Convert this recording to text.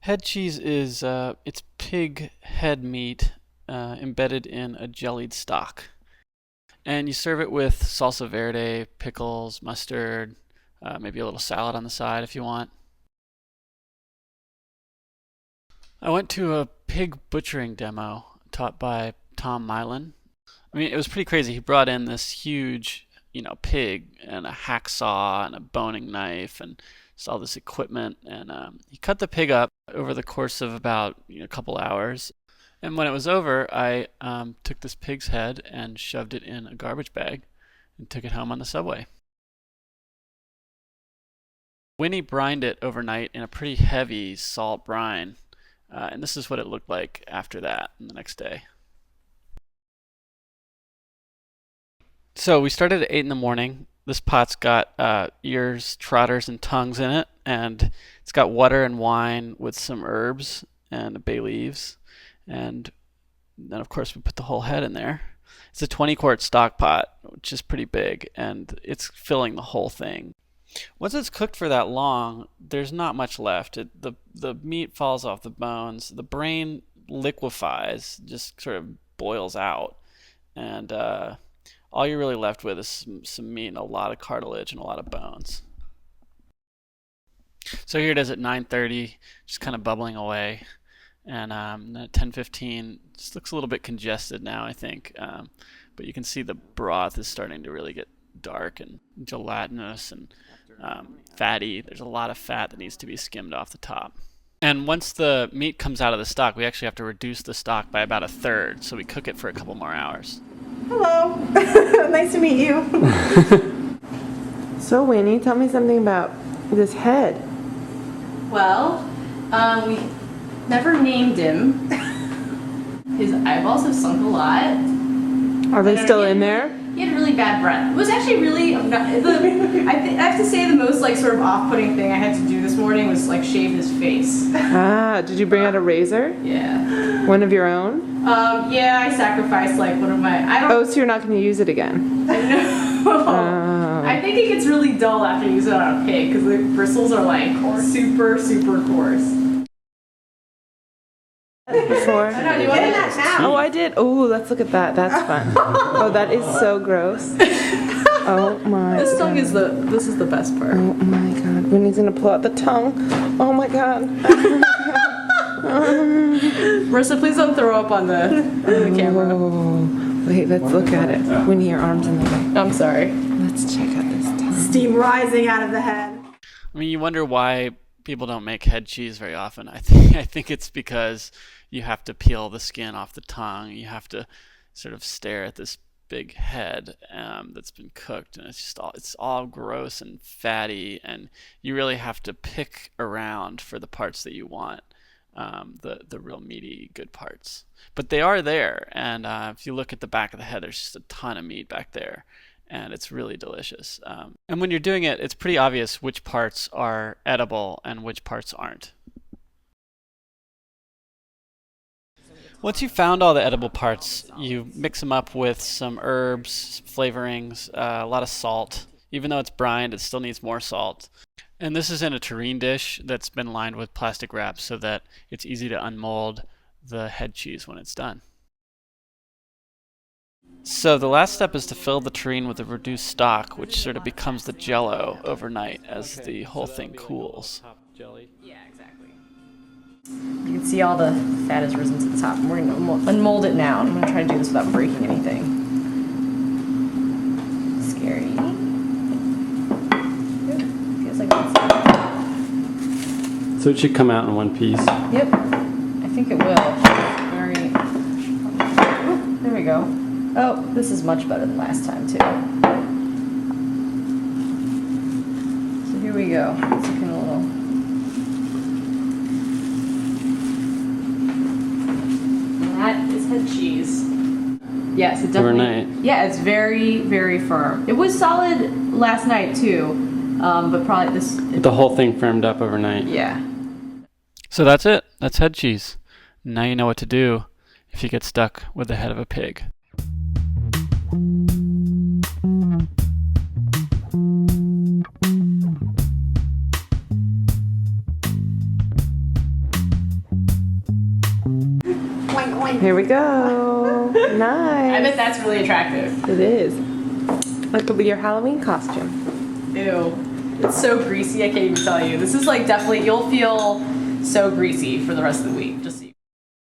Head cheese is it's pig head meat embedded in a jellied stock, and you serve it with salsa verde, pickles, mustard, maybe a little salad on the side if you want. I went to a pig butchering demo taught by Tom Mylan. I mean, it was pretty crazy. He brought in this huge, pig and a hacksaw and a boning knife and just all this equipment. And he cut the pig up over the course of about a couple hours. And when it was over, I took this pig's head and shoved it in a garbage bag and took it home on the subway. Winnie brined it overnight in a pretty heavy salt brine. And this is what it looked like after that and the next day. So we started at 8 in the morning. This pot's got ears, trotters, and tongues in it, and it's got water and wine with some herbs and bay leaves. And then, of course, we put the whole head in there. It's a 20-quart stock pot, which is pretty big, and it's filling the whole thing. Once it's cooked for that long, there's not much left. The meat falls off the bones. The brain liquefies, just sort of boils out, and all you're really left with is some meat and a lot of cartilage and a lot of bones. So here it is at 9:30, just kind of bubbling away, and at 10:15, just looks a little bit congested now, I think, but you can see the broth is starting to really get dark and gelatinous and fatty. There's a lot of fat that needs to be skimmed off the top. And once the meat comes out of the stock, we actually have to reduce the stock by about a third, so we cook it for a couple more hours. Hello. Nice to meet you. So, Winnie, tell me something about this head. Well, we never named him. His eyeballs have sunk a lot. Are they still in there? He had really bad breath. It was actually really, I have to say the most sort of off-putting thing I had to do this morning was shave his face. Ah, did you bring out a razor? Yeah. One of your own? Yeah, I sacrificed one of my, Oh, so you're not going to use it again? No. I think it gets really dull after you use it on a pig because the bristles are super, super coarse. Before. I know, do you want that now? Oh, I did. Oh, let's look at that. That's fun. Oh, that is so gross. Oh my. This tongue is this is the best part. Oh my god. Winnie's gonna pull out the tongue. Oh my god. Marissa, please don't throw up on the camera. Oh, wait, let's look at it. Winnie, your arm's in the way. I'm sorry. Let's check out this tongue. Steam rising out of the head. I mean, you wonder why people don't make head cheese very often. I think it's because you have to peel the skin off the tongue. You have to sort of stare at this big head that's been cooked, and it's all gross and fatty, and you really have to pick around for the parts that you want, the real meaty good parts. But they are there, and if you look at the back of the head, there's just a ton of meat back there, and it's really delicious. And when you're doing it, it's pretty obvious which parts are edible and which parts aren't. Once you've found all the edible parts, you mix them up with some herbs, flavorings, a lot of salt. Even though it's brined, it still needs more salt. And this is in a tureen dish that's been lined with plastic wrap so that it's easy to unmold the head cheese when it's done. So the last step is to fill the tureen with a reduced stock, which sort of becomes the jello overnight as the whole thing cools. Yeah, exactly. You can see all the fat has risen to the top. And we're going to unmold it now. I'm going to try to do this without breaking anything. Scary. Good. Feels like that's So it should come out in one piece. Yep. I think it will. Very. Oh, there we go. Oh, this is much better than last time, too. So here we go. It's looking a little. That is head cheese. Yes, it definitely. Overnight. Yeah, it's very, very firm. It was solid last night too, but probably this. The whole thing firmed up overnight. Yeah. So that's it. That's head cheese. Now you know what to do if you get stuck with the head of a pig. Here we go. Nice. I bet that's really attractive. It is. That could be your Halloween costume. Ew. It's so greasy, I can't even tell you. This is like definitely, you'll feel so greasy for the rest of the week.